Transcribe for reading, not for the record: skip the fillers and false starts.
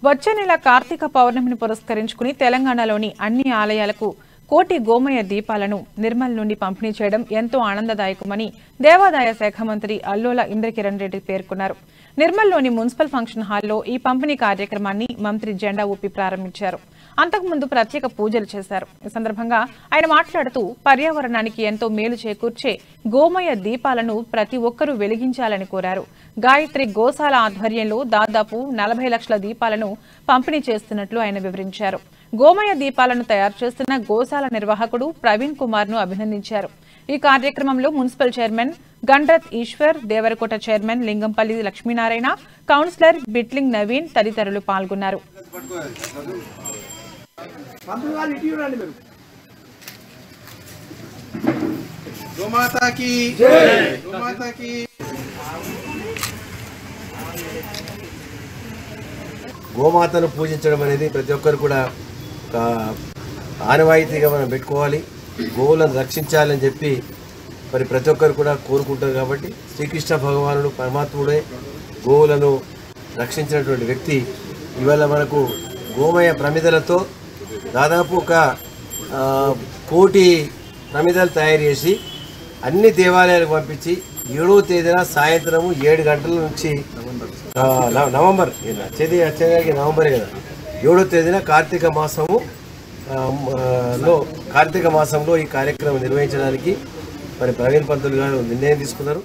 వచ్చే నెల కార్తీక పౌర్ణమిని పురస్కరించుకుని తెలంగాణలోని అన్ని ఆలయాలకు కోటి గోమయ దీపాలను నిర్మల్ నుండి పంపిణీ చేయడం ఎంతో ఆనందదాయకమని దేవాదాయ శాఖ మంత్రి అల్లోల ఇంద్రకిరణ్ రెడ్డి పేర్కొన్నారు. నిర్మల్లోని మున్సిపల్ ఫంక్షన్ హాల్లో ఈ పంపిణీ కార్యక్రమాన్ని మంత్రి జెండా ఊపి ప్రారంభించారు. అంతకుముందు ప్రత్యేక పూజలు చేశారు. ఈ సందర్భంగా ఆయన మాట్లాడుతూ పర్యావరణానికి ఎంతో మేలు చేకూర్చే గోమయ దీపాలను ప్రతి ఒక్కరూ వెలిగించాలని కోరారు. గాయత్రి గోశాల ఆధ్వర్యంలో దాదాపు 40 లక్షల దీపాలను పంపిణీ చేస్తున్నట్లు ఆయన వివరించారు. గోమయ దీపాలను తయారు చేస్తున్న గోశాల నిర్వాహకుడు ప్రవీణ్ కుమార్ ను అభినందించారు. ఈ కార్యక్రమంలో municipal chairman Gandrath Eshwar, Devarakota chairman Lingampalli Lakshminarayana, councillor Bitling Naveen తదితరులు పాల్గొన్నారు. గోమాతను పూజించడం అనేది ప్రతి ఒక్కరు కూడా ఒక ఆనవాయితీగా మనం పెట్టుకోవాలి. గోవులను రక్షించాలని చెప్పి మరి ప్రతి ఒక్కరు కూడా కోరుకుంటారు. కాబట్టి శ్రీకృష్ణ భగవానుడు పరమాత్ముడే గోవులను రక్షించినటువంటి వ్యక్తి. ఇవాళ మనకు గోమయ ప్రమిదలతో దాదాపు ఒక 1 కోటి ప్రమిదలు తయారు చేసి అన్ని దేవాలయాలకు పంపించి 7వ తేదీన సాయంత్రము 7 గంటల నుంచి నవంబర్ వచ్చేది నవంబరే కదా, 7వ తేదీన కార్తీక మాసంలో ఈ కార్యక్రమం నిర్వహించడానికి మరి ప్రవీణ్ పంతులు గారు నిర్ణయం తీసుకున్నారు.